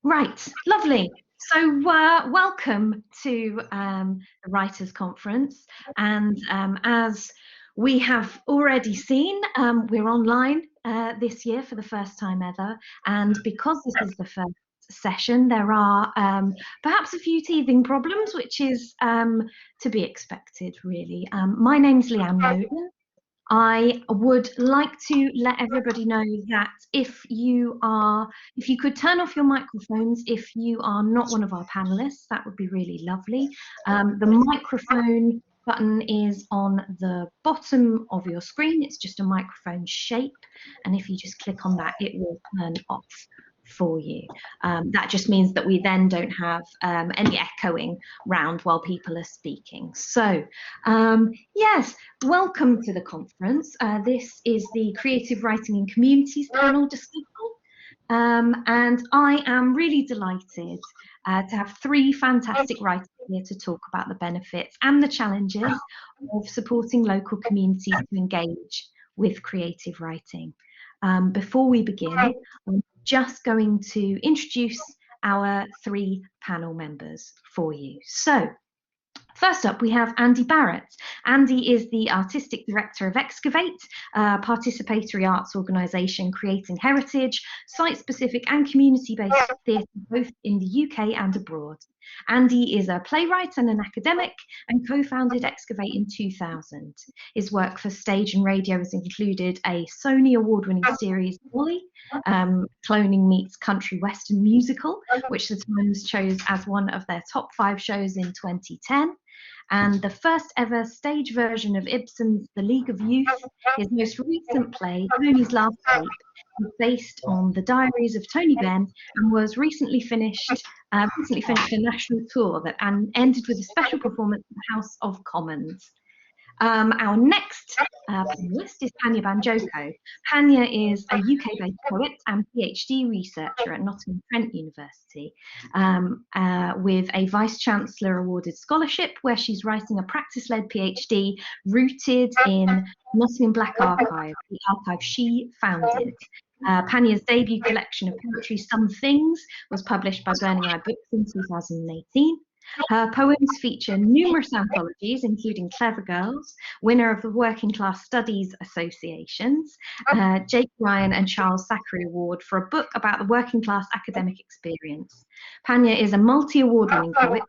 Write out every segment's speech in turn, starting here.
Right, lovely. So welcome to the Writers' Conference. And as we have already seen, we're online this year for the first time ever. And because this is the first session, there are perhaps a few teething problems, which is to be expected, really. My name's Leanne Loden. I would like to let everybody know that if you could turn off your microphones if you are not one of our panelists, that would be really lovely. The microphone button is on the bottom of your screen. It's just a microphone shape. And if you just click on that, it will turn off for you. That just means that we then don't have any echoing round while people are speaking. So yes, welcome to the conference. This is the Creative Writing in Communities panel discussion. And I am really delighted to have three fantastic writers here to talk about the benefits and the challenges of supporting local communities to engage with creative writing. Before we begin, I'm just going to introduce our three panel members for you. So, first up, we have Andy Barrett. Andy is the Artistic Director of Excavate, a participatory arts organisation creating heritage, site-specific and community-based theatre both in the UK and abroad. Andy is a playwright and an academic and co-founded Excavate in 2000. His work for stage and radio has included a Sony award-winning series, Wally, Cloning Meets Country Western Musical, which the Times chose as one of their top 5 shows in 2010. And the first ever stage version of Ibsen's The League of Youth, his most recent play, Tony's Last Sleep, is based on the diaries of Tony Benn and was recently finished a national tour that ended with a special performance at the House of Commons. Our next panelist is Panya Banjoko. Panya is a UK-based poet and PhD researcher at Nottingham Trent University with a Vice-Chancellor awarded scholarship where she's writing a practice-led PhD rooted in Nottingham Black Archive, the archive she founded. Panya's debut collection of poetry, Some Things, was published by Burning Eye Books in 2018. Her poems feature numerous anthologies, including Clever Girls, winner of the Working Class Studies Association's Jake Ryan and Charles Zachary Award for a book about the working class academic experience. Panya is a multi-award-winning poet,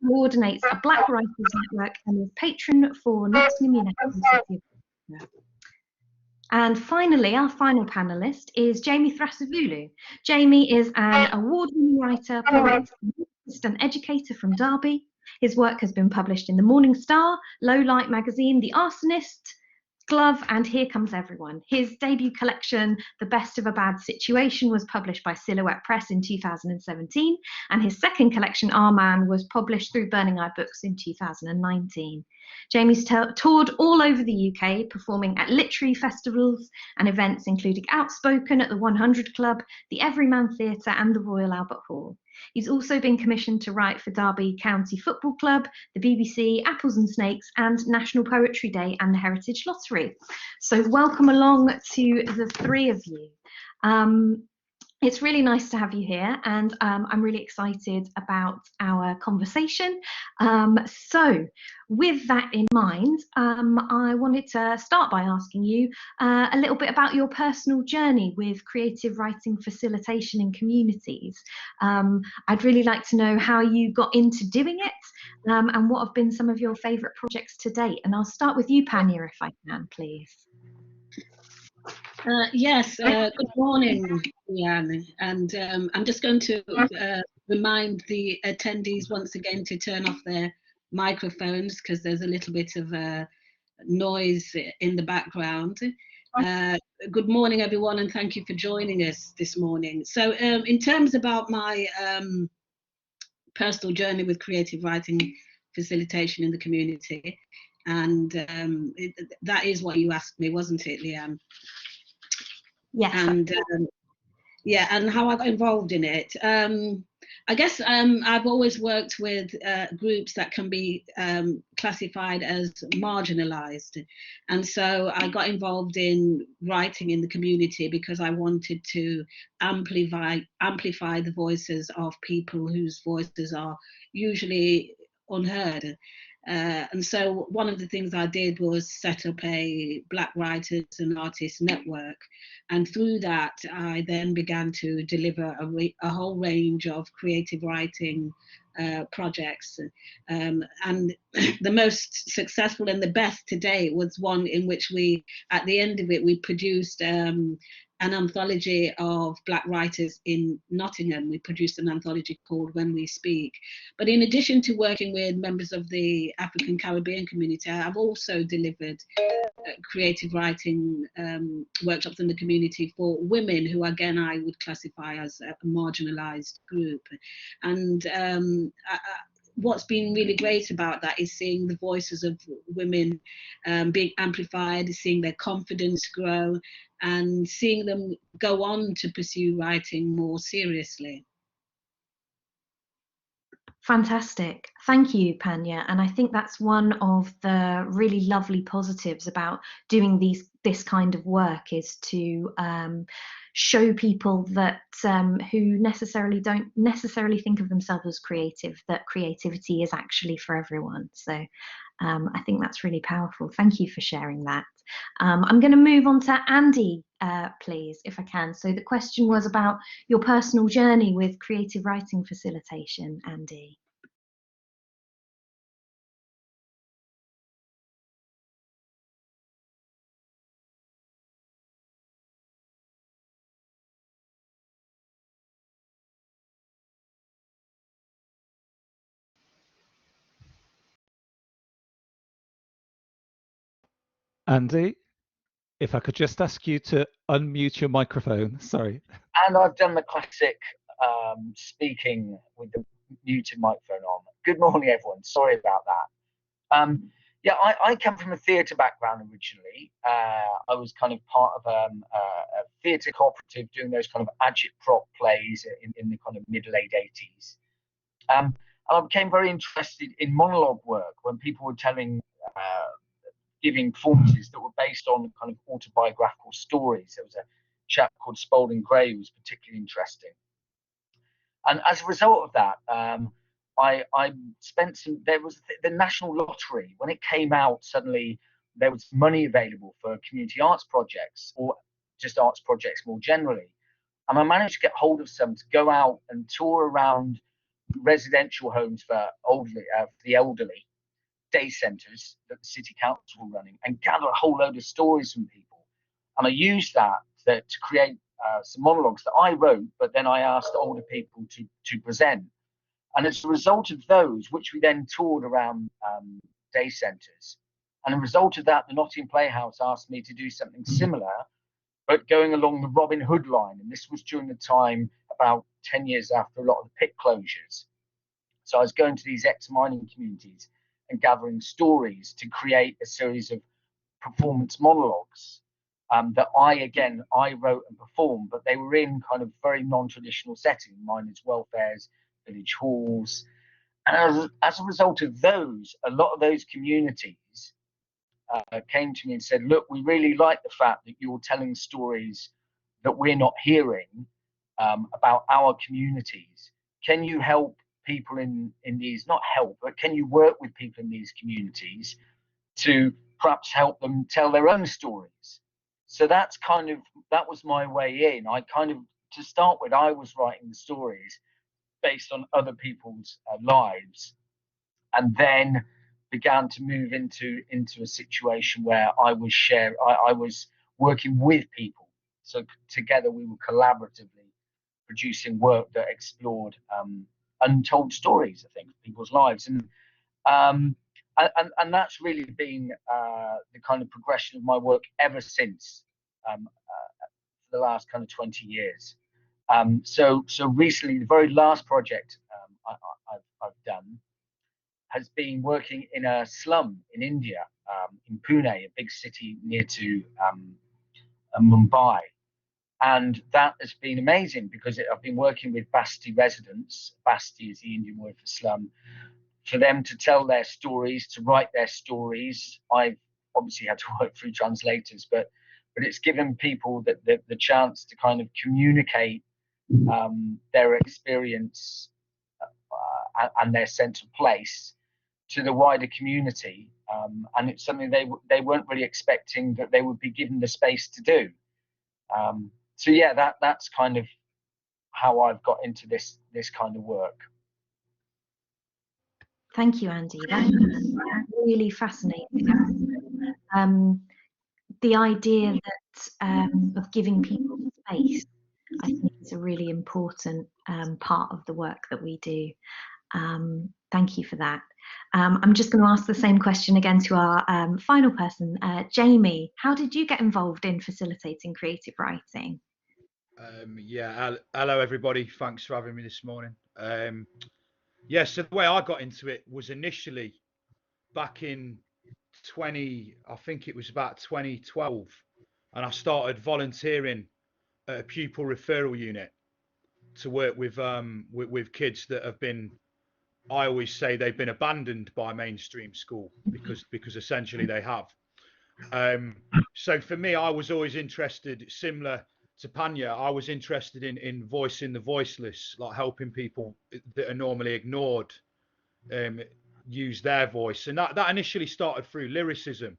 coordinates a Black Writers Network, and is patron for Nottingham University. And finally, our final panelist is Jamie Thrasavulu. Jamie is an award-winning writer, poet, and educator from Derby. His work has been published in the Morning Star, Low Light magazine, The Arsonist, Glove, and Here Comes Everyone. His debut collection, The Best of a Bad Situation, was published by Silhouette Press in 2017, and his second collection, Our Man, was published through Burning Eye Books in 2019. Jamie's toured all over the UK, performing at literary festivals and events including Outspoken at the 100 Club, the Everyman Theatre, and the Royal Albert Hall. He's also been commissioned to write for Derby County Football Club, the BBC, Apples and Snakes, and National Poetry Day and the Heritage Lottery. So welcome along to the three of you. It's really nice to have you here, and I'm really excited about our conversation. So with that in mind, I wanted to start by asking you a little bit about your personal journey with creative writing facilitation in communities. I'd really like to know how you got into doing it and what have been some of your favourite projects to date. And I'll start with you, Panya, if I can, please. Yes, good morning, Leanne, and I'm just going to remind the attendees once again to turn off their microphones because there's a little bit of noise in the background. Good morning, everyone, and thank you for joining us this morning. So in terms about my personal journey with creative writing facilitation in the community, and that is what you asked me, wasn't it, Leanne? Yes. And yeah, and how I got involved in it. I guess I've always worked with groups that can be classified as marginalized. And so I got involved in writing in the community because I wanted to amplify the voices of people whose voices are usually unheard. And so one of the things I did was set up a Black Writers and Artists Network. And through that, I then began to deliver a whole range of creative writing projects. And the most successful and the best to date was one in which we, at the end of it, we produced an anthology of Black writers in Nottingham. We produced an anthology called When We Speak. But in addition to working with members of the African Caribbean community, I've also delivered creative writing workshops in the community for women who, again, I would classify as a marginalized group. And what's been really great about that is seeing the voices of women being amplified, seeing their confidence grow, and seeing them go on to pursue writing more seriously. Fantastic. Thank you, Panya. And I think that's one of the really lovely positives about doing this kind of work, is to show people that who don't necessarily think of themselves as creative, that creativity is actually for everyone. So I think that's really powerful. Thank you for sharing that. I'm going to move on to Andy, please, if I can. So the question was about your personal journey with creative writing facilitation, Andy. Andy, if I could just ask you to unmute your microphone. Sorry. And I've done the classic speaking with the muted microphone on. Good morning, everyone. Sorry about that. Yeah, I come from a theatre background originally. I was kind of part of a theatre cooperative doing those kind of agitprop plays in the kind of mid-late 80s. And I became very interested in monologue work when people were giving performances that were based on kind of autobiographical stories. There was a chap called Spalding Gray who was particularly interesting. And as a result of that, I spent some, there was the National Lottery. When it came out, suddenly there was money available for community arts projects, or just arts projects more generally. And I managed to get hold of some to go out and tour around residential homes for the elderly, day centres that the city council were running, and gather a whole load of stories from people. And I used that to create some monologues that I wrote, but then I asked older people to present. And as a result of those, which we then toured around day centres, and as a result of that, the Nottingham Playhouse asked me to do something similar, but going along the Robin Hood line. And this was during the time about 10 years after a lot of the pit closures. So I was going to these ex-mining communities and gathering stories to create a series of performance monologues that I wrote and performed, but they were in kind of very non-traditional setting, miners' welfares, village halls. And as a result of those, a lot of those communities came to me and said, look, we really like the fact that you're telling stories that we're not hearing about our communities. Can you help people in these, not help, but can you work with people in these communities to perhaps help them tell their own stories? So that was my way in. To start with, I was writing the stories based on other people's lives, and then began to move into a situation where I was working with people. So together we were collaboratively producing work that explored untold stories, I think, of people's lives. And that's really been the kind of progression of my work ever since, for the last kind of 20 years. So recently, the very last project I've done has been working in a slum in India, in Pune, a big city near to Mumbai. And that has been amazing because I've been working with Basti residents. Basti is the Indian word for slum, for them to tell their stories, to write their stories. I've obviously had to work through translators, but it's given people the chance to kind of communicate their experience and their sense of place to the wider community. And it's something they weren't really expecting that they would be given the space to do. So yeah, that's kind of how I've got into this kind of work. Thank you, Andy. That's really fascinating. The idea that of giving people space, I think, is a really important part of the work that we do. Thank you for that. I'm just going to ask the same question again to our final person, Jamie. How did you get involved in facilitating creative writing? Yeah, hello everybody. Thanks for having me this morning. Yeah, so the way I got into it was initially back in I think it was about 2012, and I started volunteering at a pupil referral unit to work with kids that have been, I always say they've been abandoned by mainstream school because essentially they have. So for me, I was always interested, similar to Panya, I was interested in voicing the voiceless, like helping people that are normally ignored use their voice, and that initially started through lyricism.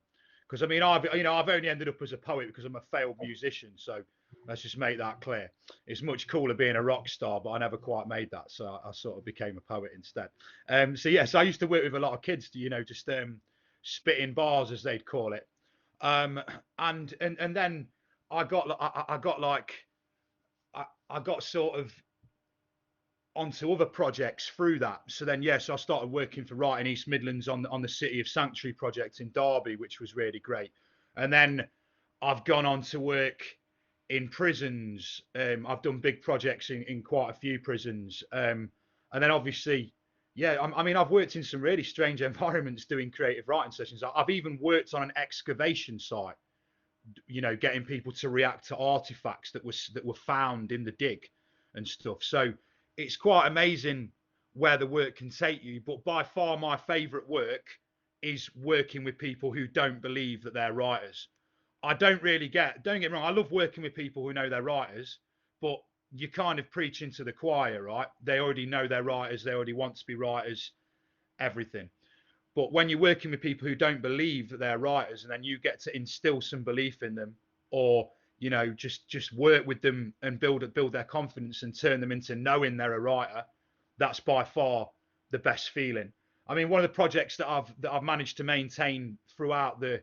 Because I mean, I've only ended up as a poet because I'm a failed musician. So let's just make that clear. It's much cooler being a rock star, but I never quite made that, so I sort of became a poet instead. So yes, I used to work with a lot of kids, just spitting bars as they'd call it. And then I got sort of onto other projects through that. So then, yes, I started working for Writing East Midlands on the City of Sanctuary project in Derby, which was really great. And then I've gone on to work in prisons. I've done big projects in quite a few prisons. And then obviously, yeah, I mean, I've worked in some really strange environments doing creative writing sessions. I've even worked on an excavation site, getting people to react to artifacts that were found in the dig and stuff. So it's quite amazing where the work can take you. But by far my favorite work is working with people who don't believe that they're writers. Don't get me wrong, I love working with people who know they're writers, but you're kind of preaching to the choir, right? They already know they're writers, they already want to be writers, everything. But when you're working with people who don't believe that they're writers, and then you get to instill some belief in them, or just work with them and build their confidence and turn them into knowing they're a writer, that's by far the best feeling. I mean, one of the projects that I've managed to maintain throughout the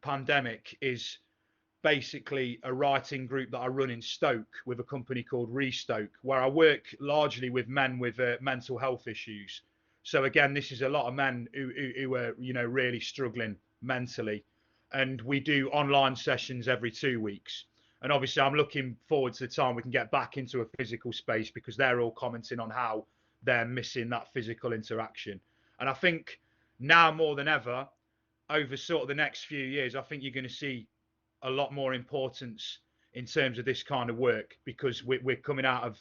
pandemic is basically a writing group that I run in Stoke with a company called Restoke, where I work largely with men with mental health issues. So again, this is a lot of men who are really struggling mentally, and we do online sessions every 2 weeks. And obviously, I'm looking forward to the time we can get back into a physical space, because they're all commenting on how they're missing that physical interaction. And I think now more than ever, over sort of the next few years, I think you're going to see a lot more importance in terms of this kind of work, because we're coming out of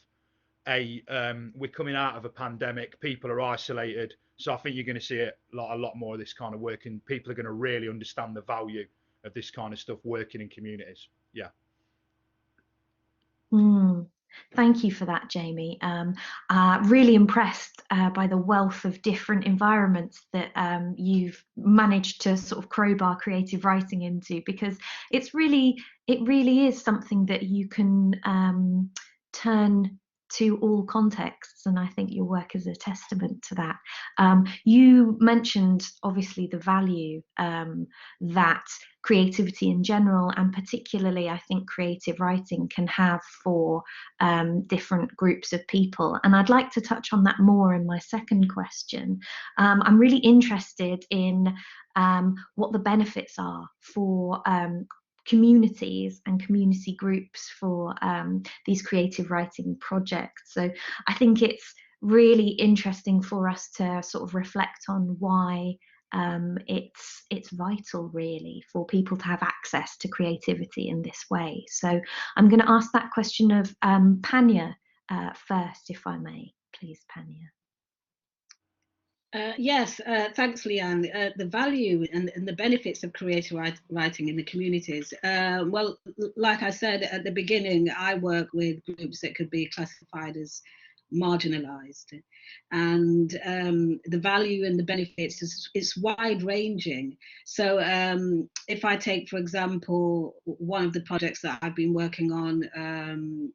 a pandemic. People are isolated, so I think you're going to see a lot more of this kind of work, and people are going to really understand the value of this kind of stuff working in communities. Yeah. Thank you for that, Jamie. Really impressed by the wealth of different environments that you've managed to sort of crowbar creative writing into, because it really is something that you can turn to all contexts, and I think your work is a testament to that. You mentioned obviously the value that creativity in general, and particularly I think creative writing, can have for different groups of people, and I'd like to touch on that more in my second question. I'm really interested in what the benefits are for communities and community groups for these creative writing projects. So I think it's really interesting for us to sort of reflect on why it's vital really for people to have access to creativity in this way. So I'm going to ask that question of Panya first, if I may, please, Panya. Yes, thanks, Leanne. The value and the benefits of creative writing in the communities. Well, like I said at the beginning, I work with groups that could be classified as marginalized, and the value and the benefits is wide ranging. So if I take, for example, one of the projects that I've been working on,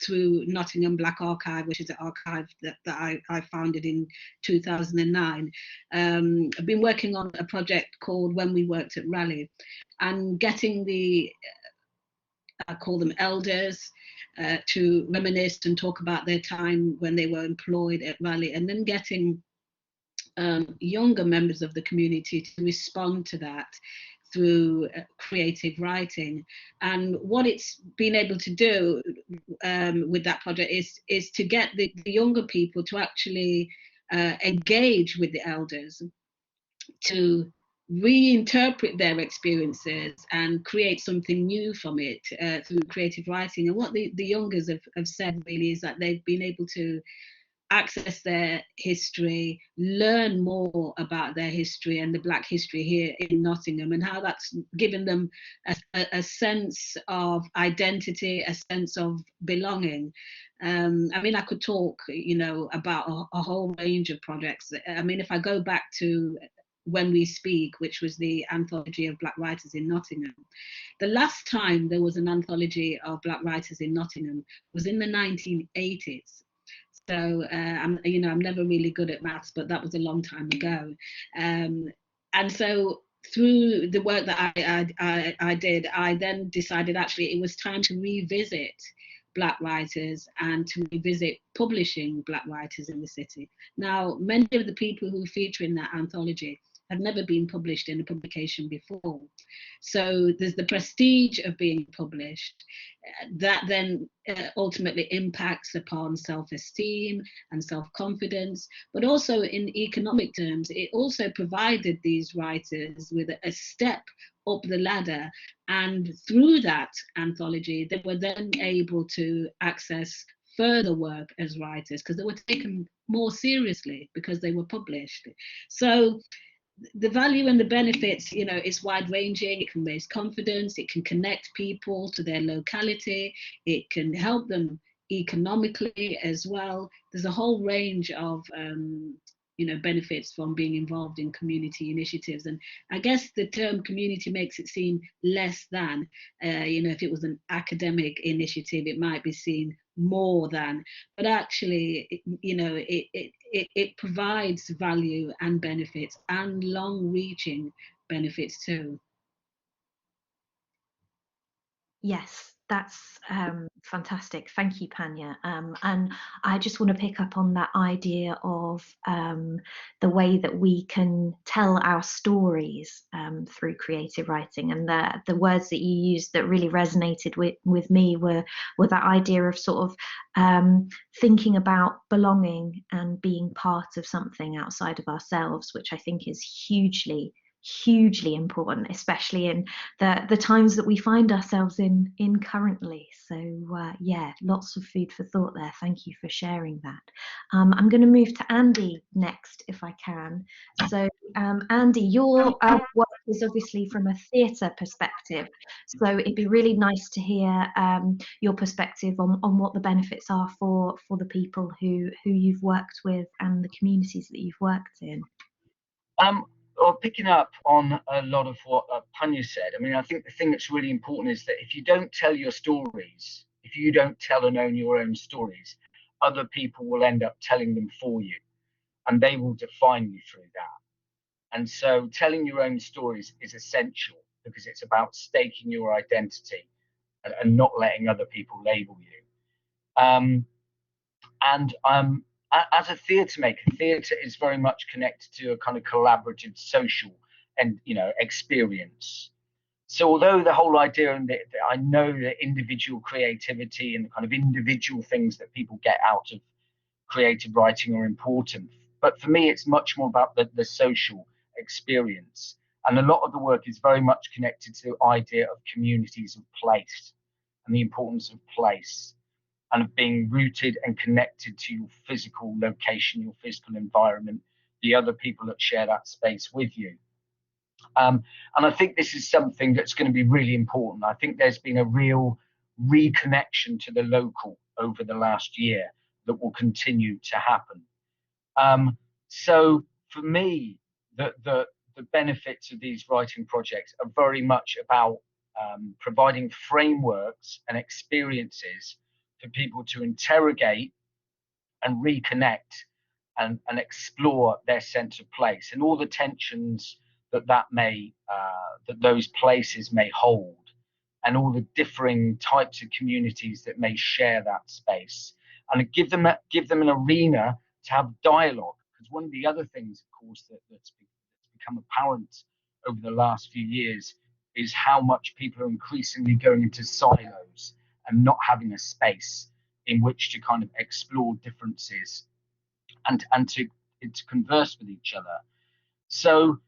through Nottingham Black Archive, which is an archive that I founded in 2009. I've been working on a project called When We Worked at Raleigh, and getting the, I call them elders, to reminisce and talk about their time when they were employed at Raleigh, and then getting younger members of the community to respond to that through creative writing. And what it's been able to do with that project is to get the younger people to actually engage with the elders, to reinterpret their experiences and create something new from it through creative writing. And what the youngers have said really is that they've been able to access their history, learn more about their history and the Black history here in Nottingham, and how that's given them a sense of identity, a sense of belonging. I mean, I could talk, about a whole range of projects. I mean, if I go back to When We Speak, which was the anthology of Black writers in Nottingham, the last time there was an anthology of Black writers in Nottingham was in the 1980s. So I'm never really good at maths, but that was a long time ago. And so through the work that I did, I then decided actually it was time to revisit Black writers and to revisit publishing Black writers in the city. Now, many of the people who feature in that anthology had never been published in a publication before. So there's the prestige of being published that then ultimately impacts upon self-esteem and self-confidence, but also in economic terms, it also provided these writers with a step up the ladder. And through that anthology, they were then able to access further work as writers because they were taken more seriously because they were published. So the value and the benefits, is wide ranging. It can raise confidence, it can connect people to their locality, it can help them economically as well. There's a whole range of benefits from being involved in community initiatives. And I guess the term community makes it seem less than, if it was an academic initiative, it might be seen more than, but actually, it provides value and benefits and long-reaching benefits too. Yes, that's fantastic. Thank you, Panya. And I just want to pick up on that idea of the way that we can tell our stories through creative writing. And the words that you used that really resonated with me were that idea of sort of thinking about belonging and being part of something outside of ourselves, which I think is hugely important, especially in the times that we find ourselves in currently. So yeah, lots of food for thought there. Thank you for sharing that. I'm going to move to Andy next, if I can. So Andy, your work is obviously from a theatre perspective, so it'd be really nice to hear your perspective on what the benefits are for the people who you've worked with and the communities that you've worked in. Well, picking up on a lot of what Panya said, I mean, I think the thing that's really important is that if you don't tell your stories, if you don't tell and own your own stories, other people will end up telling them for you, and they will define you through that. And so telling your own stories is essential because it's about staking your identity and not letting other people label you. As a theatre maker, theatre is very much connected to a kind of collaborative social and experience. So although the whole idea, and I know that individual creativity and the kind of individual things that people get out of creative writing are important, But for me, it's much more about the social experience. And a lot of the work is very much connected to the idea of communities of place and the importance of place and of being rooted and connected to your physical location, your physical environment, the other people that share that space with you. And I think this is something that's going to be really important. I think there's been a real reconnection to the local over the last year that will continue to happen. So for me, the benefits of these writing projects are very much about providing frameworks and experiences for people to interrogate and reconnect and explore their sense of place and all the tensions that those places may hold, and all the differing types of communities that may share that space, and give them an arena to have dialogue. Because one of the other things, of course, that's become apparent over the last few years is how much people are increasingly going into silos and not having a space in which to kind of explore differences and to converse with each other. So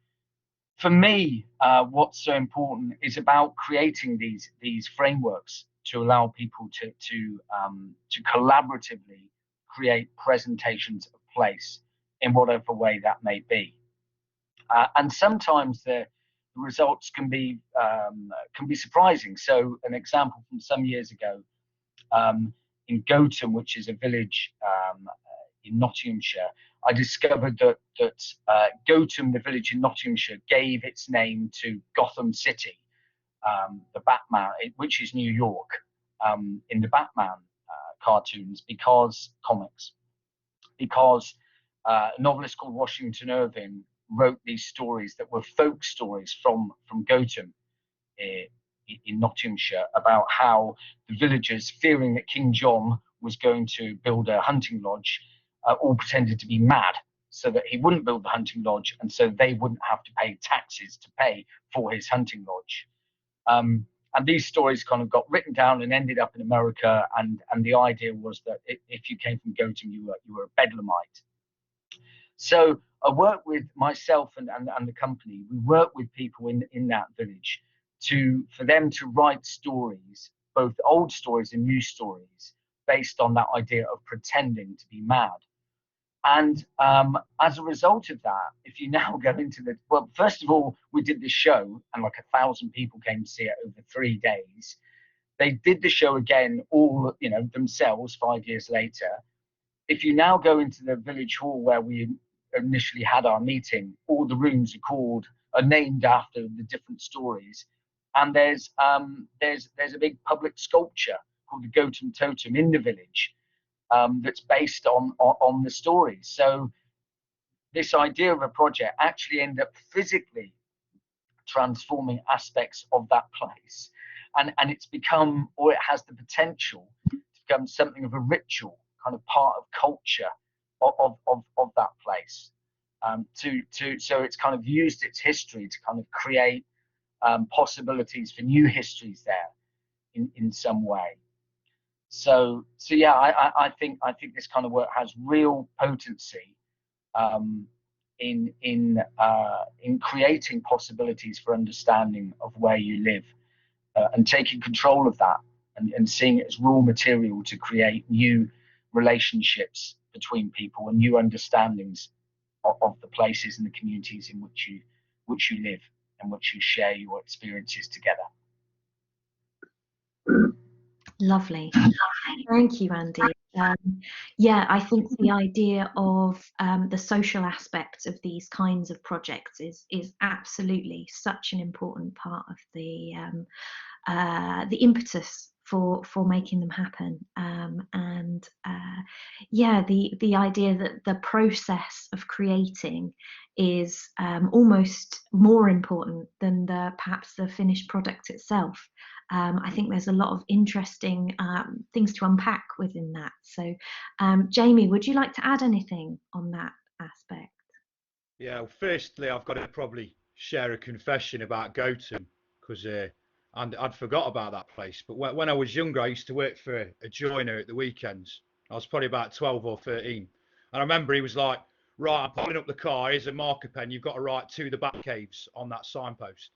for me, what's so important is about creating these frameworks to allow people to collaboratively create presentations of place in whatever way that may be. And sometimes the results can be surprising. So an example from some years ago, in Gotham, which is a village in Nottinghamshire, I discovered that Gotham, the village in Nottinghamshire, gave its name to Gotham City, the Batman, which is New York, in the Batman cartoons, comics, because a novelist called Washington Irving wrote these stories that were folk stories from Gotham in Nottinghamshire, about how the villagers, fearing that King John was going to build a hunting lodge, all pretended to be mad so that he wouldn't build the hunting lodge, and so they wouldn't have to pay taxes to pay for his hunting lodge. And these stories kind of got written down and ended up in America, and the idea was that if you came from Gotham, you were a bedlamite. So I work with myself and the company. We work with people in that village for them to write stories, both old stories and new stories, based on that idea of pretending to be mad. And as a result of that, if you now go into well, first of all, we did this show and like 1,000 people came to see it over 3 days. They did the show again, all, themselves 5 years later. If you now go into the village hall where we initially had our meeting, all the rooms are named after the different stories. And there's a big public sculpture called the Gotham Totem in the village, that's based on the stories. So this idea of a project actually ended up physically transforming aspects of that place, and it's become, or it has the potential to become something of a ritual, kind of part of culture of that place. So it's kind of used its history to kind of create possibilities for new histories there in some way. So yeah, I think this kind of work has real potency in creating possibilities for understanding of where you live, and taking control of that, and seeing it as raw material to create new relationships between people and new understandings of the places and the communities in which you live and which you share your experiences together. Lovely. Thank you, Andy. Yeah, I think the idea of the social aspect of these kinds of projects is absolutely such an important part of the impetus for making them happen. Yeah, the idea that the process of creating is almost more important than perhaps the finished product itself. I think there's a lot of interesting things to unpack within that. So, Jamie, would you like to add anything on that aspect? Yeah, well, firstly, I've got to probably share a confession about Gotham, because I'd forgot about that place. But when I was younger, I used to work for a joiner at the weekends. I was probably about 12 or 13. And I remember he was like, right, I'm pulling up the car, here's a marker pen, you've got to write to the Bat Caves on that signpost.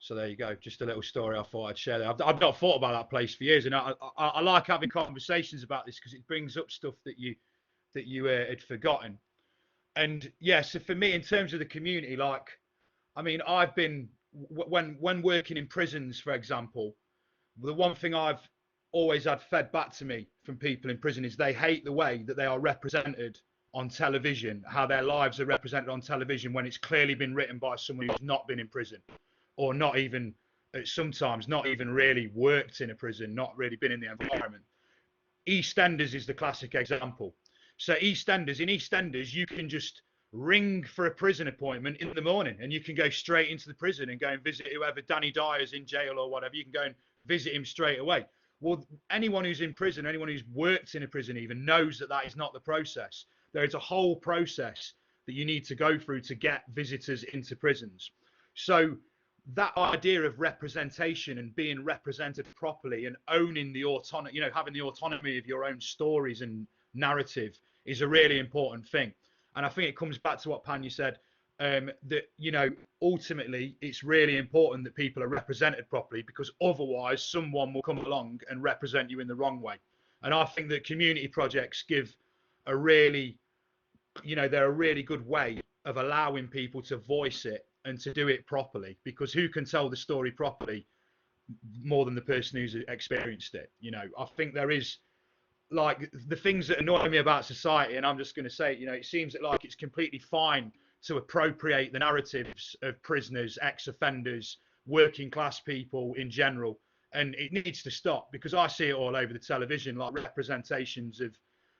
So there you go, just a little story I thought I'd share there. I've not thought about that place for years, and I like having conversations about this because it brings up stuff that you had forgotten. And yeah, so for me, in terms of the community, like, I mean, I've been when working in prisons, for example, the one thing I've always had fed back to me from people in prison is they hate the way that they are represented on television, how their lives are represented on television when it's clearly been written by someone who's not been in prison, or not even, sometimes not even really worked in a prison, not really been in the environment. EastEnders is the classic example. So in EastEnders, you can just ring for a prison appointment in the morning, and you can go straight into the prison and go and visit whoever, Danny Dyer's in jail or whatever. You can go and visit him straight away. Well, anyone who's in prison, anyone who's worked in a prison even, knows that that is not the process. There is a whole process that you need to go through to get visitors into prisons. So that idea of representation and being represented properly and owning the autonomy, having the autonomy of your own stories and narrative is a really important thing. And I think it comes back to what Panya said, that, ultimately it's really important that people are represented properly, because otherwise someone will come along and represent you in the wrong way. And I think that community projects give a really, they're a really good way of allowing people to voice it and to do it properly, because who can tell the story properly more than the person who's experienced it? I think there is, like, the things that annoy me about society, and I'm just going to say, it seems like it's completely fine to appropriate the narratives of prisoners, ex-offenders, working class people in general, and it needs to stop, because I see it all over the television, like representations of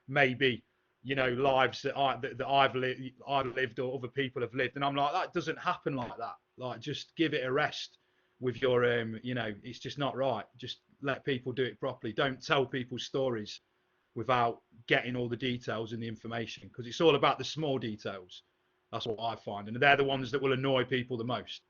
maybe lives that I've lived or other people have lived, and I'm like, that doesn't happen like that. Like, just give it a rest with your it's just not right. Just let people do it properly. Don't tell people's stories without getting all the details and the information, because it's all about the small details. That's what I find, and they're the ones that will annoy people the most.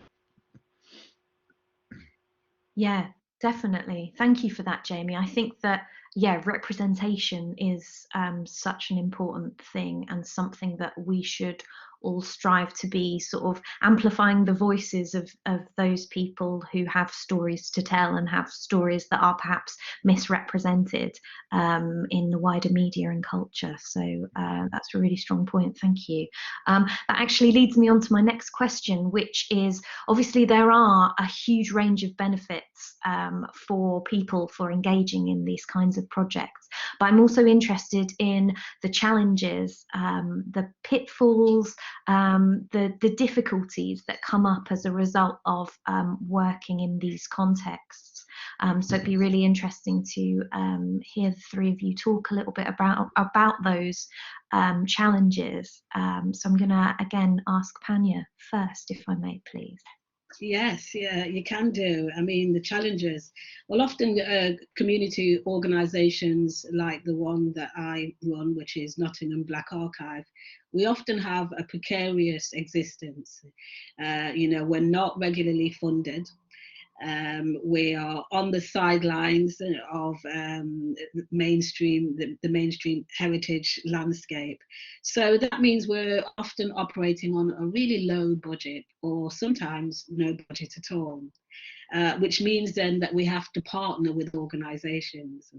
Yeah, definitely. Thank you for that, Jamie. I think that, yeah, representation is such an important thing, and something that we should all strive to be, sort of amplifying the voices of those people who have stories to tell and have stories that are perhaps misrepresented in the wider media and culture. So that's a really strong point. Thank you. That actually leads me on to my next question, which is, obviously there are a huge range of benefits for people for engaging in these kinds of projects, but I'm also interested in the challenges, the pitfalls, the difficulties that come up as a result of working in these contexts. So it'd be really interesting to hear the three of you talk a little bit about those challenges. So I'm going to again ask Panya first, if I may, please. Yes, yeah, you can do. I mean, the challenges. Well, often community organisations like the one that I run, which is Nottingham Black Archive, we often have a precarious existence. We're not regularly funded. We are on the sidelines of the mainstream heritage landscape. So that means we're often operating on a really low budget, or sometimes no budget at all, which means then that we have to partner with organisations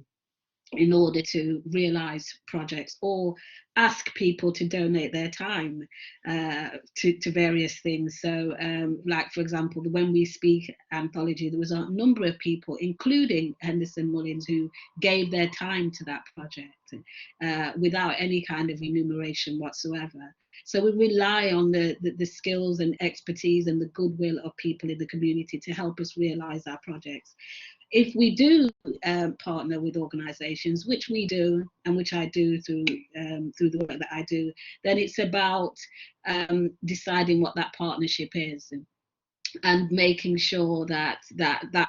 in order to realise projects, or ask people to donate their time to various things. So like, for example, the When We Speak anthology, there was a number of people, including Henderson Mullins, who gave their time to that project without any kind of remuneration whatsoever. So we rely on the skills and expertise and the goodwill of people in the community to help us realise our projects. If we do partner with organisations, which we do, and which I do through the work that I do, then it's about deciding what that partnership is, and making sure that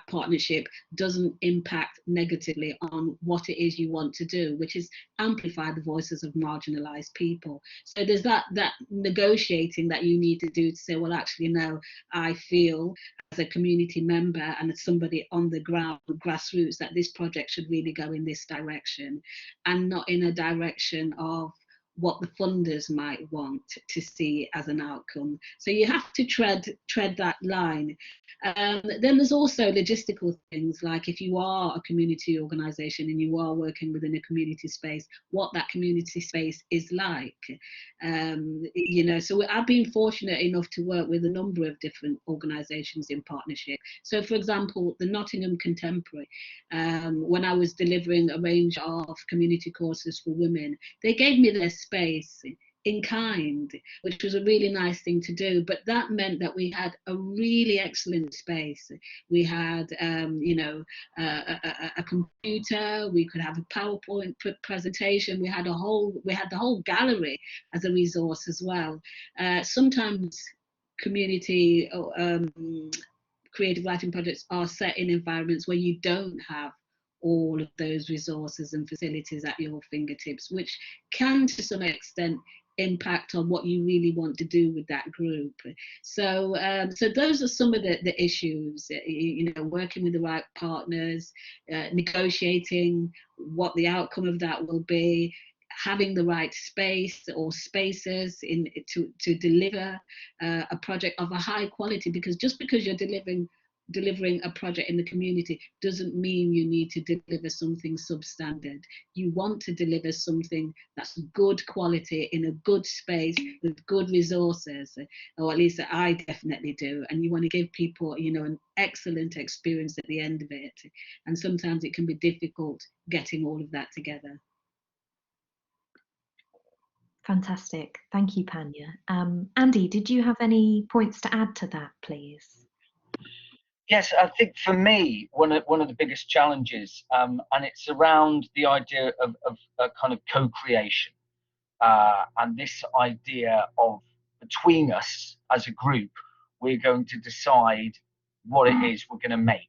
partnership doesn't impact negatively on what it is you want to do, which is amplify the voices of marginalised people. So there's that negotiating that you need to do to say, well, actually, no, I feel as a community member and as somebody on the ground, grassroots, that this project should really go in this direction, and not in a direction of what the funders might want to see as an outcome. So you have to tread that line. Then there's also logistical things, like if you are a community organisation and you are working within a community space, what that community space is like. You know, so I've been fortunate enough to work with a number of different organisations in partnership. So, for example, the Nottingham Contemporary, when I was delivering a range of community courses for women, they gave me their space in kind, which was a really nice thing to do. But that meant that we had a really excellent space. We had, you know, a computer. We could have a PowerPoint presentation. We had the whole gallery as a resource as well. Sometimes community creative writing projects are set in environments where you don't have all of those resources and facilities at your fingertips, which can to some extent impact on what you really want to do with that group. So so those are some of the issues, you know, working with the right partners, negotiating what the outcome of that will be, having the right space or spaces to deliver a project of a high quality, because just because you're delivering a project in the community doesn't mean you need to deliver something substandard. You want to deliver something that's good quality in a good space with good resources, or at least I definitely do. And you want to give people, you know, an excellent experience at the end of it. And sometimes it can be difficult getting all of that together. Fantastic. Thank you, Panya. Andy, did you have any points to add to that, please? Yes, I think for me, one of the biggest challenges, and it's around the idea of kind of co-creation, and this idea of between us as a group, we're going to decide what it is we're going to make.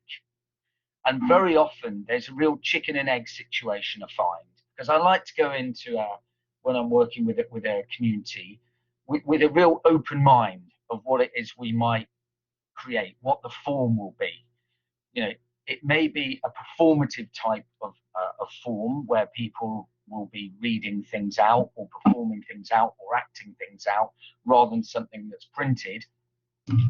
And very often there's a real chicken and egg situation, I find, because I like to go into when I'm working with a community with a real open mind of what it is we might create, what the form will be. You know, it may be a performative type of form where people will be reading things out or performing things out or acting things out rather than something that's printed.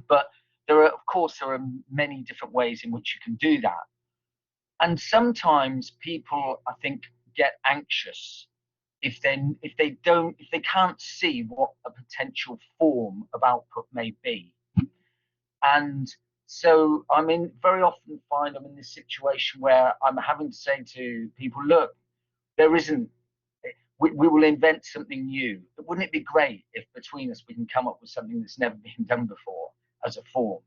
But there are many different ways in which you can do that. And sometimes people, I think, get anxious if they can't see what a potential form of output may be. And so very often find I'm in this situation where I'm having to say to people, look, there isn't, we will invent something new. Wouldn't it be great if between us we can come up with something that's never been done before as a form?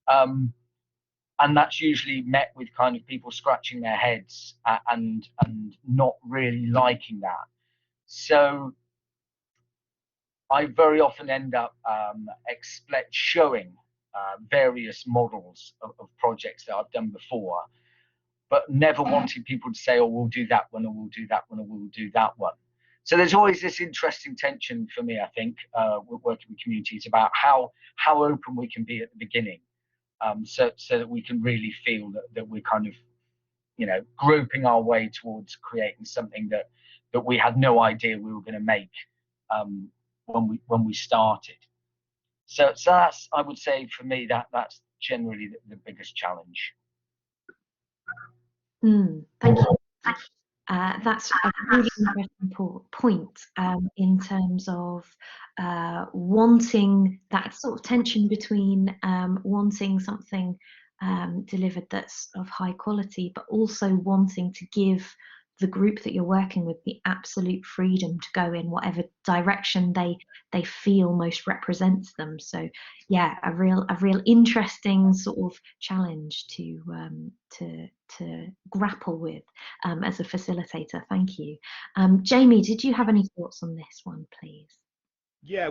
And that's usually met with kind of people scratching their heads and not really liking that. So I very often end up showing various models of projects that I've done before, but never wanting people to say, oh, we'll do that one, or we'll do that one, or we'll do that one. So there's always this interesting tension for me, I think, working with communities about how open we can be at the beginning, so that we can really feel that we're kind of, you know, groping our way towards creating something that we had no idea we were going to make when we started. So that's, I would say, for me, that's generally the biggest challenge. Thank you. That's a really interesting point in terms of wanting that sort of tension between wanting something delivered that's of high quality, but also wanting to give the group that you're working with the absolute freedom to go in whatever direction they feel most represents them. So yeah, a real interesting sort of challenge to grapple with as a facilitator. Thank you. Jamie, did you have any thoughts on this one, please? Yeah,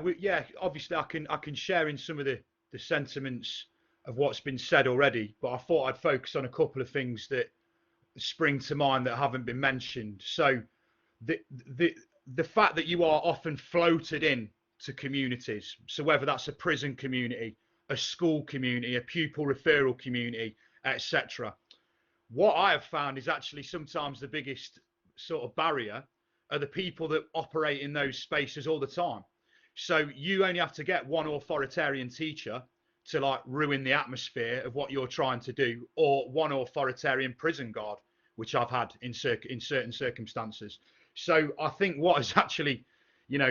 obviously I can share in some of the sentiments of what's been said already, but I thought I'd focus on a couple of things that spring to mind that haven't been mentioned. So the fact that you are often floated in to communities, so whether that's a prison community, a school community, a pupil referral community, etc. What I have found is actually sometimes the biggest sort of barrier are the people that operate in those spaces all the time. So you only have to get one authoritarian teacher to like ruin the atmosphere of what you're trying to do, or one authoritarian prison guard, which I've had in certain circumstances. So I think what has actually,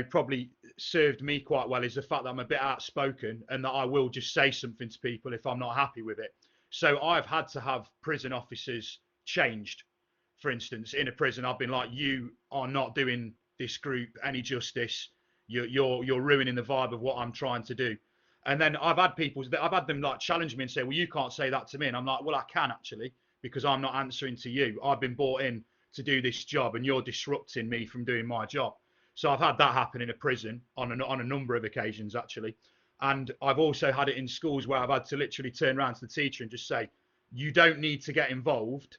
probably served me quite well is the fact that I'm a bit outspoken and that I will just say something to people if I'm not happy with it. So I've had to have prison officers changed. For instance, in a prison, I've been like, you are not doing this group any justice. You're ruining the vibe of what I'm trying to do. And then I've had them like challenge me and say, well, you can't say that to me. And I'm like, well, I can actually, because I'm not answering to you. I've been brought in to do this job and you're disrupting me from doing my job. So I've had that happen in a prison on a number of occasions, actually. And I've also had it in schools where I've had to literally turn around to the teacher and just say, you don't need to get involved.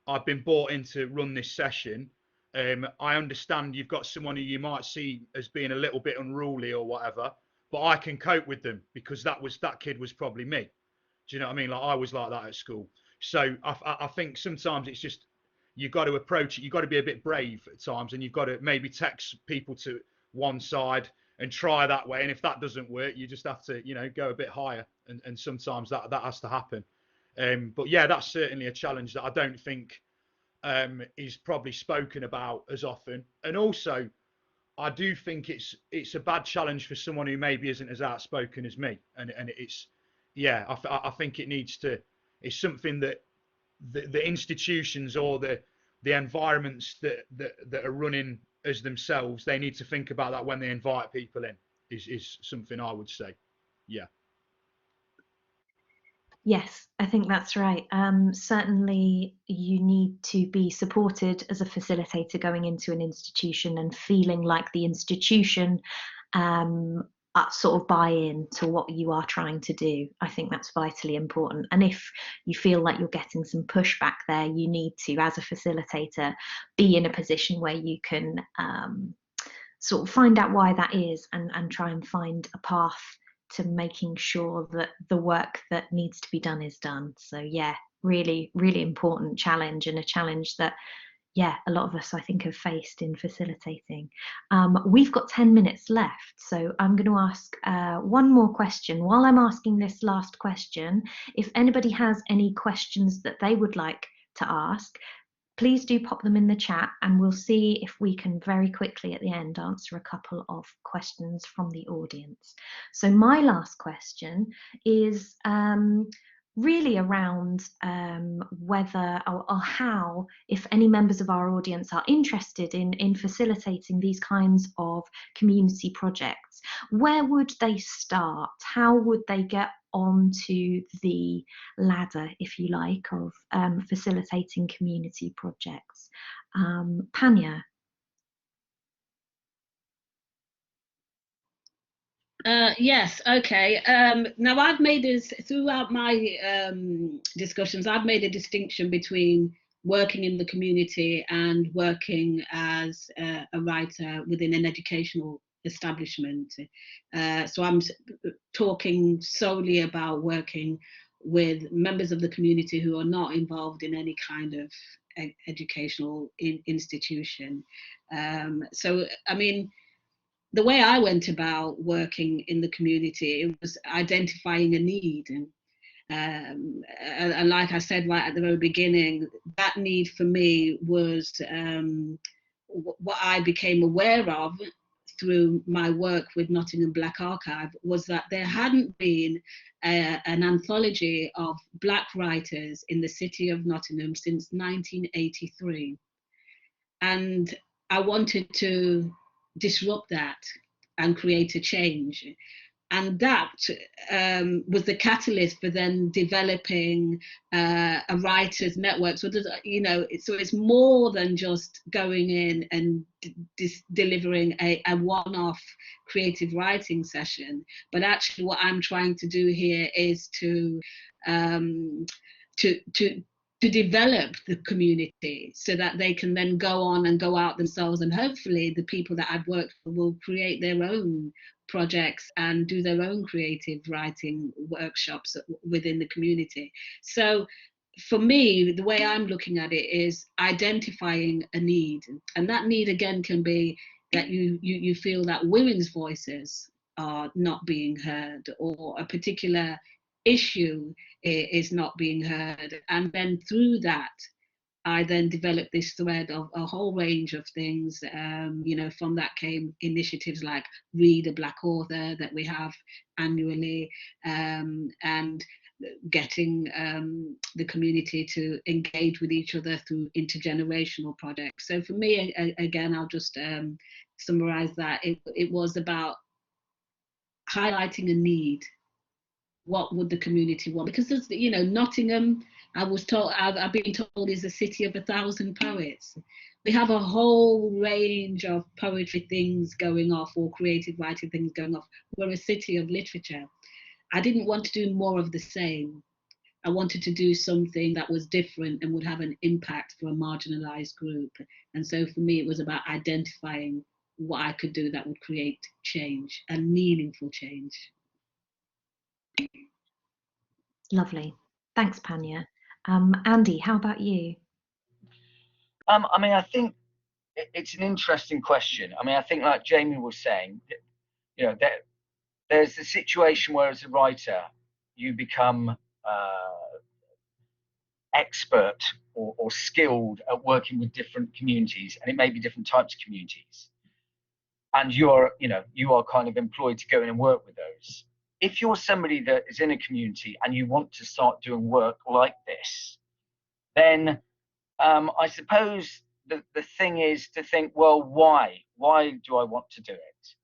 I've been brought in to run this session. I understand you've got someone who you might see as being a little bit unruly or whatever, but I can cope with them because that kid was probably me. Do you know what I mean? Like I was like that at school. So I think sometimes it's just, you've got to approach it. You've got to be a bit brave at times, and you've got to maybe text people to one side and try that way. And if that doesn't work, you just have to, go a bit higher. And sometimes that has to happen. But yeah, that's certainly a challenge that I don't think is probably spoken about as often. And also, I do think it's a bad challenge for someone who maybe isn't as outspoken as me. And it's, yeah, I think it needs to, it's something that the institutions or the environments that are running as themselves, they need to think about that when they invite people in, is something I would say. Yeah. Yes, I think that's right. Certainly, you need to be supported as a facilitator going into an institution and feeling like the institution sort of buy in to what you are trying to do. I think that's vitally important. And if you feel like you're getting some pushback there, you need to, as a facilitator, be in a position where you can sort of find out why that is and try and find a path to making sure that the work that needs to be done is done. So yeah, really, really important challenge, and a challenge that, yeah, a lot of us, I think, have faced in facilitating. We've got 10 minutes left, so I'm going to ask one more question. While I'm asking this last question, if anybody has any questions that they would like to ask, please do pop them in the chat, and we'll see if we can very quickly at the end answer a couple of questions from the audience. So my last question is really around whether or how, if any members of our audience are interested in facilitating these kinds of community projects, where would they start? How would they get onto the ladder, if you like, of facilitating community projects? Panya? Yes, okay. Now I've made this throughout my discussions, I've made a distinction between working in the community and working as a writer within an educational establishment. So I'm talking solely about working with members of the community who are not involved in any kind of educational institution. So, I mean, the way I went about working in the community, it was identifying a need. And like I said right at the very beginning, that need for me was what I became aware of through my work with Nottingham Black Archive, was that there hadn't been an anthology of Black writers in the city of Nottingham since 1983. And I wanted to disrupt that and create a change. And that was the catalyst for then developing a writers network. So, so it's more than just going in and delivering a one-off creative writing session. But actually, what I'm trying to do here is to develop the community so that they can then go on and go out themselves, and hopefully the people that I've worked for will create their own projects and do their own creative writing workshops within the community. So for me, the way I'm looking at it is identifying a need, and that need again can be that you feel that women's voices are not being heard, or a particular issue is not being heard, and then through that I then developed this thread of a whole range of things. From that came initiatives like Read a Black Author that we have annually, and getting the community to engage with each other through intergenerational projects. So for me, again, I'll just summarize that. It was about highlighting a need. What would the community want? Because there's, Nottingham, I've been told, is a city of 1,000 poets. We have a whole range of poetry things going off, or creative writing things going off. We're a city of literature. I didn't want to do more of the same. I wanted to do something that was different and would have an impact for a marginalized group. And so for me, it was about identifying what I could do that would create change, and meaningful change. Lovely. Thanks, Panya. Andy, how about you? I think it's an interesting question. I think, like Jamie was saying, there's a situation where, as a writer, you become expert or skilled at working with different communities, and it may be different types of communities, and you are kind of employed to go in and work with those. If you're somebody that is in a community and you want to start doing work like this, then I suppose the thing is to think, well, why do I want to do it?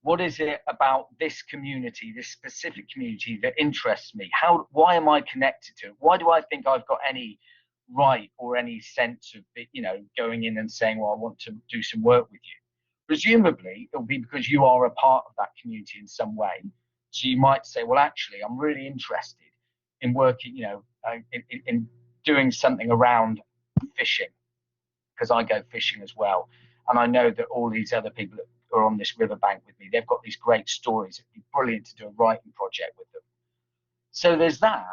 What is it about this community, this specific community, that interests me? Why am I connected to it? Why do I think I've got any right or any sense of, going in and saying, well, I want to do some work with you? Presumably, it'll be because you are a part of that community in some way. So you might say, well, actually, I'm really interested in working, in doing something around fishing, because I go fishing as well. And I know that all these other people that are on this riverbank with me, they've got these great stories. It'd be brilliant to do a writing project with them. So there's that.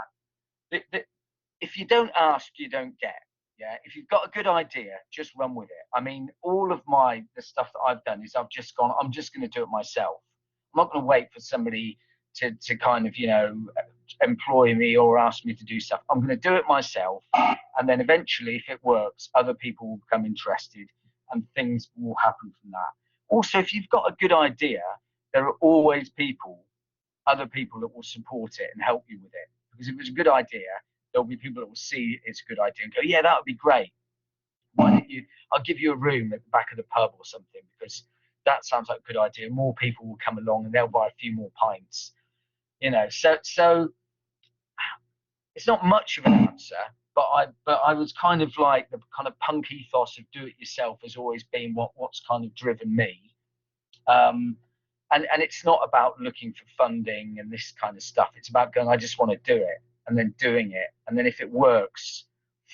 If you don't ask, you don't get. Yeah. If you've got a good idea, just run with it. All of the stuff that I've done is I've just gone, I'm just going to do it myself. I'm not going to wait for somebody to kind of, employ me or ask me to do stuff. I'm going to do it myself. And then eventually, if it works, other people will become interested and things will happen from that. Also, if you've got a good idea, there are always other people that will support it and help you with it. Because if it's a good idea, there'll be people that will see it's a good idea and go, yeah, that would be great. Why don't I'll give you a room at the back of the pub or something, because that sounds like a good idea. More people will come along and they'll buy a few more pints. So it's not much of an answer, but I was kind of like, the kind of punk ethos of do it yourself has always been what's kind of driven me. And it's not about looking for funding and this kind of stuff. It's about going, I just want to do it, and then doing it. And then if it works,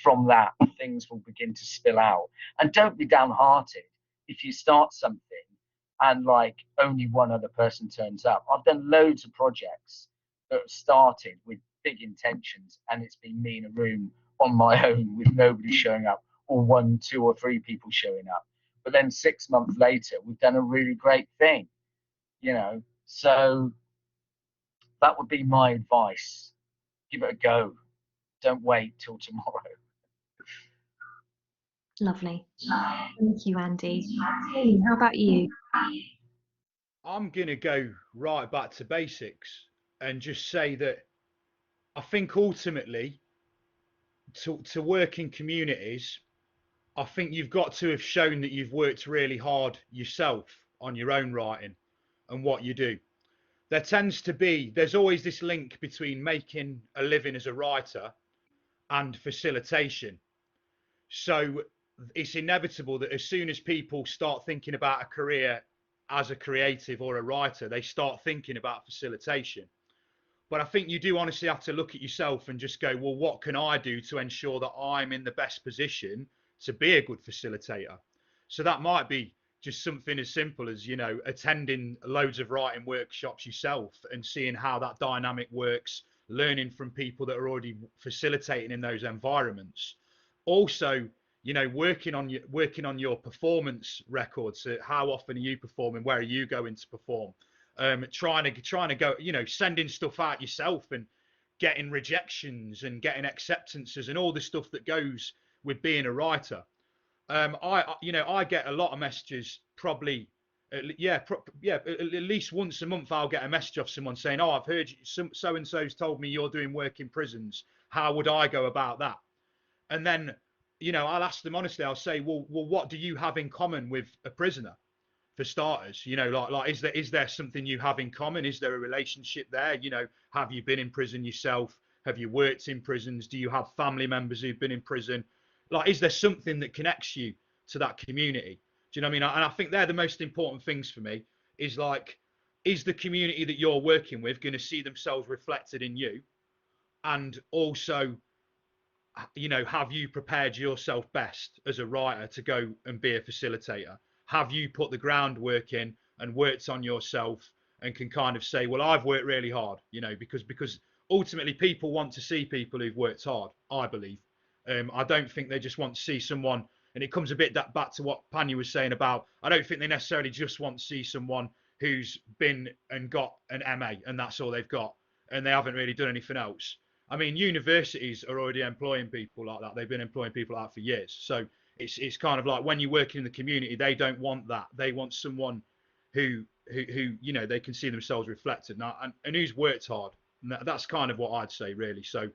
from that, things will begin to spill out. And don't be downhearted if you start something and like only one other person turns up. I've done loads of projects that have started with big intentions, and it's been me in a room on my own with nobody showing up, or 1, 2, or 3 people showing up. But then 6 months later, we've done a really great thing, So that would be my advice. Give it a go. Don't wait till tomorrow. Lovely. Thank you, Andy. Hey, how about you? I'm going to go right back to basics and just say that I think ultimately, to work in communities, I think you've got to have shown that you've worked really hard yourself on your own writing and what you do. There's always this link between making a living as a writer and facilitation. So it's inevitable that as soon as people start thinking about a career as a creative or a writer, they start thinking about facilitation. But I think you do honestly have to look at yourself and just go, well, what can I do to ensure that I'm in the best position to be a good facilitator? So that might be just something as simple as, attending loads of writing workshops yourself and seeing how that dynamic works learning from people that are already facilitating in those environments. Also, you know, working on your performance records. So how often are you performing? Where are you going to perform? Trying to go, you know, sending stuff out yourself and getting rejections and getting acceptances and all the stuff that goes with being a writer. I get a lot of messages, probably, at least once a month. I'll get a message off someone saying, "Oh, I've heard you, so and so's told me you're doing work in prisons. How would I go about that?" And then, you know, I'll ask them honestly. I'll say, "Well, what do you have in common with a prisoner?" For starters, you know, like is there something you have in common? Is there a relationship there? You know, have you been in prison yourself? Have you worked in prisons? Do you have family members who've been in prison? Like, is there something that connects you to that community? Do you know what I mean? And I think they're the most important things for me. Is like, is the community that you're working with going to see themselves reflected in you? And also, you know, have you prepared yourself best as a writer to go and be a facilitator? Have you put the groundwork in and worked on yourself and can kind of say, well, I've worked really hard, you know, because ultimately people want to see people who've worked hard, I believe. I don't think they just want to see someone, and it comes a bit back to what Panya was saying about, I don't think they necessarily just want to see someone who's been and got an MA and that's all they've got and they haven't really done anything else. I mean, universities are already employing people like that. They've been employing people like that for years. So it's kind of like when you're working in the community, they don't want that. They want someone who you know, they can see themselves reflected now and who's worked hard. And that's kind of what I'd say, really. So,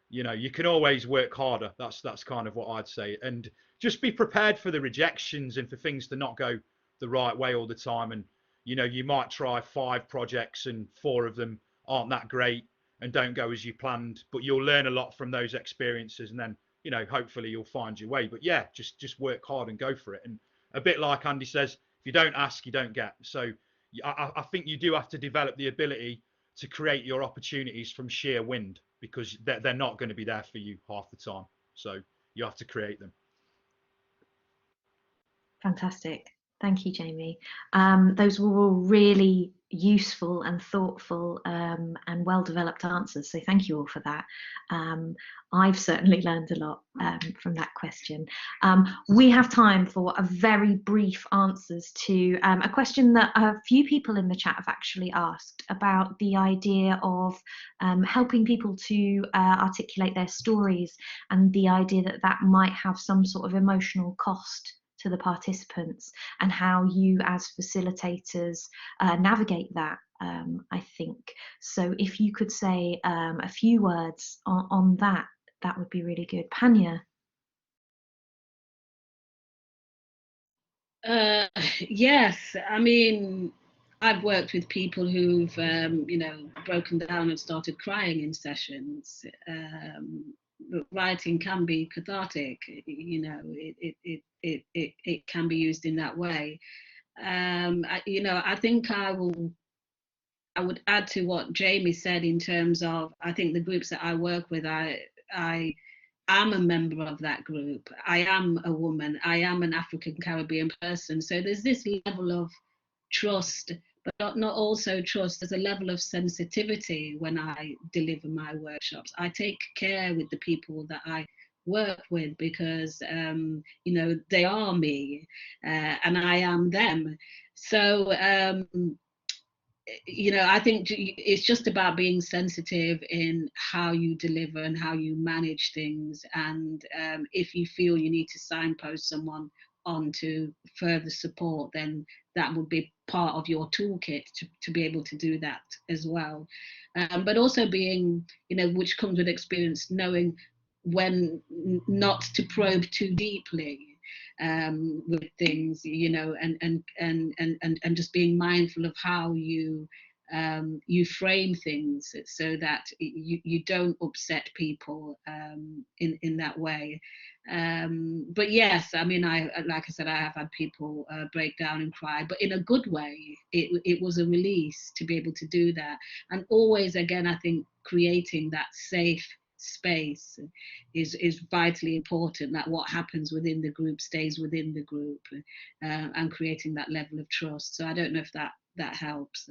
you know, you can always work harder. That's kind of what I'd say. And just be prepared for the rejections and for things to not go the right way all the time. And, you know, you might try 5 projects and 4 of them aren't that great and don't go as you planned, but you'll learn a lot from those experiences. And then, you know, hopefully you'll find your way. But yeah, just work hard and go for it. And a bit like Andy says, if you don't ask, you don't get. So I think you do have to develop the ability to create your opportunities from sheer wind, because they're not going to be there for you half the time. So you have to create them. Fantastic. Thank you, Jamie. Those were all really useful and thoughtful and well-developed answers. So thank you all for that. I've certainly learned a lot from that question. We have time for a very brief answers to a question that a few people in the chat have actually asked about the idea of helping people to articulate their stories, and the idea that that might have some sort of emotional cost to the participants, and how you as facilitators navigate that, I think. So if you could say a few words on that, that would be really good. Panya? Yes, I mean, I've worked with people who've, you know, broken down and started crying in sessions. But writing can be cathartic, you know, it can be used in that way. You know, I think I would add to what Jamie said in terms of, I think the groups that I work with, I am a member of that group. I am a woman. I am an African Caribbean person. So there's this level of trust, but not also trust. There's a level of sensitivity when I deliver my workshops. I take care with the people that I work with, because you know, they are me and I am them. So you know, I think it's just about being sensitive in how you deliver and how you manage things. And if you feel you need to signpost someone on to further support, then that would be part of your toolkit to be able to do that as well. But also being, you know, which comes with experience, knowing when not to probe too deeply with things, you know, and just being mindful of how you frame things so that you don't upset people in that way. But yes, I mean, like I said, I have had people break down and cry, but in a good way. It was a release to be able to do that, and always, again, I think creating that safe space is vitally important, that what happens within the group stays within the group, and creating that level of trust. So I don't know if that helps.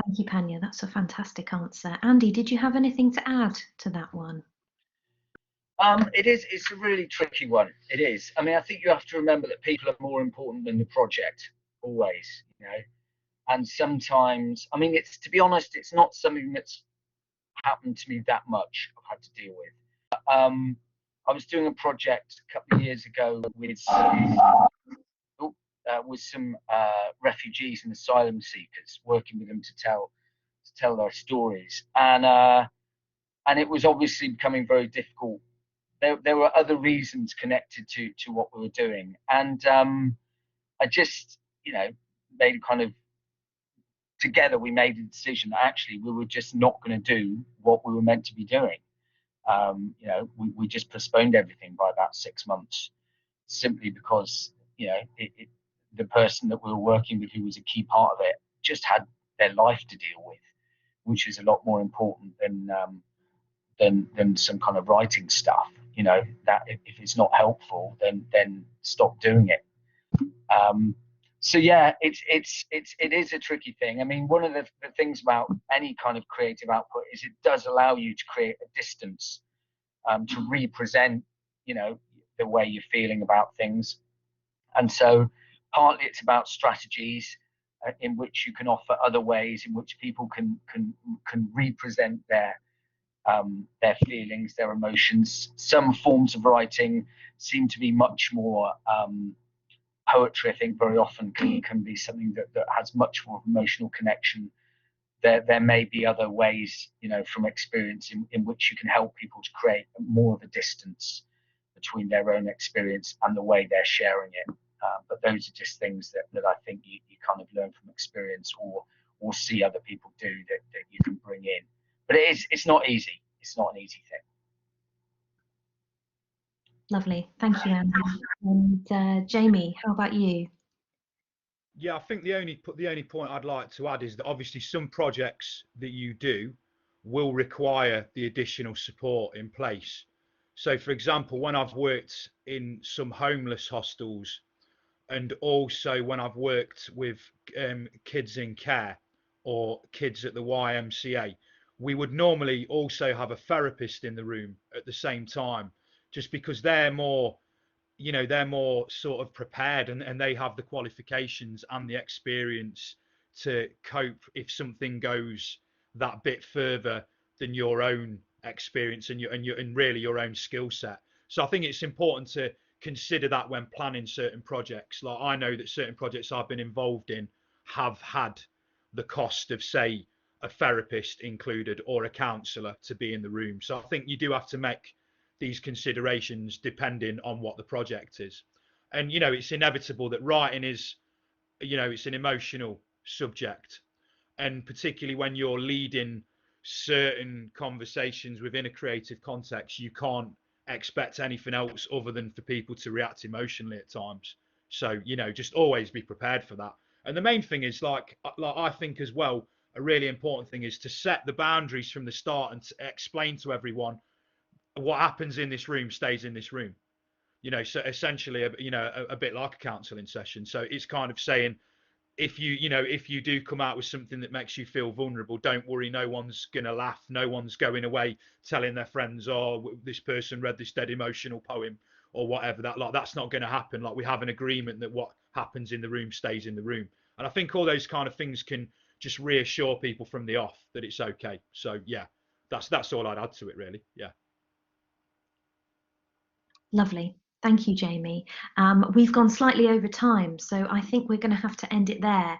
Thank you, Panya. That's a fantastic answer. Andy, did you have anything to add to that one? It's a really tricky one. It is. I mean, I think you have to remember that people are more important than the project, always, you know. And sometimes, I mean, it's, to be honest, it's not something that's happened to me that much I've had to deal with. I was doing a project a couple of years ago with some refugees and asylum seekers, working with them to tell their stories, and it was obviously becoming very difficult. There were other reasons connected to what we were doing, and I just, you know, made kind of, together we made a decision that actually we were just not going to do what we were meant to be doing. You know, we just postponed everything by about 6 months, simply because, you know, the person that we were working with, who was a key part of it, just had their life to deal with, which is a lot more important than some kind of writing stuff. You know, that if it's not helpful, then stop doing it. So yeah, it is a tricky thing. I mean, one of the things about any kind of creative output is it does allow you to create a distance, to represent, you know, the way you're feeling about things. And so partly it's about strategies in which you can offer other ways in which people can represent their feelings, their emotions. Some forms of writing seem to be much more poetry. I think very often can be something that has much more emotional connection. There may be other ways, you know, from experience in which you can help people to create more of a distance between their own experience and the way they're sharing it. But those are just things that I think you kind of learn from experience, or see other people do that you can bring in. But it's not easy. It's not an easy thing. Lovely. Thank you, Andy. And Jamie, how about you? Yeah, I think the only point I'd like to add is that obviously some projects that you do will require the additional support in place. So, for example, when I've worked in some homeless hostels, and also when I've worked with kids in care or kids at the YMCA, we would normally also have a therapist in the room at the same time, just because they're more, you know, they're more sort of prepared, and they have the qualifications and the experience to cope if something goes that bit further than your own experience and really your own skill set. So I think it's important to consider that when planning certain projects. Like, I know that certain projects I've been involved in have had the cost of, say, a therapist included or a counsellor to be in the room. So I think you do have to make these considerations depending on what the project is. And, you know, it's inevitable that writing is, you know, it's an emotional subject. And particularly when you're leading certain conversations within a creative context, you can't expect anything else other than for people to react emotionally at times. So, you know, just always be prepared for that. And the main thing is, like I think as well, a really important thing is to set the boundaries from the start and to explain to everyone what happens in this room stays in this room. You know, so essentially, you know, a bit like a counselling session. So it's kind of saying, if you do come out with something that makes you feel vulnerable, don't worry, no one's gonna laugh, no one's going away telling their friends, oh, this person read this dead emotional poem or whatever. That's not going to happen. Like, we have an agreement that what happens in the room stays in the room. And I think all those kind of things can just reassure people from the off that it's okay. So yeah, that's all I'd add to it, really. Yeah. Lovely. Thank you, Jamie. We've gone slightly over time, so I think we're going to have to end it there.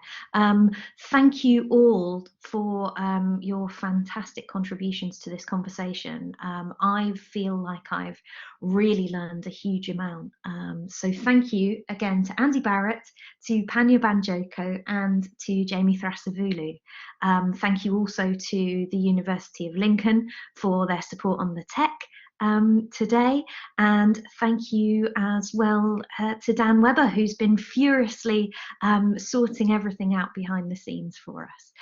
Thank you all for your fantastic contributions to this conversation. I feel like I've really learned a huge amount. So thank you again to Andy Barrett, to Panya Banjoko, and to Jamie Thrasavulu. Thank you also to the University of Lincoln for their support on the tech today, and thank you as well to Dan Webber, who's been furiously sorting everything out behind the scenes for us.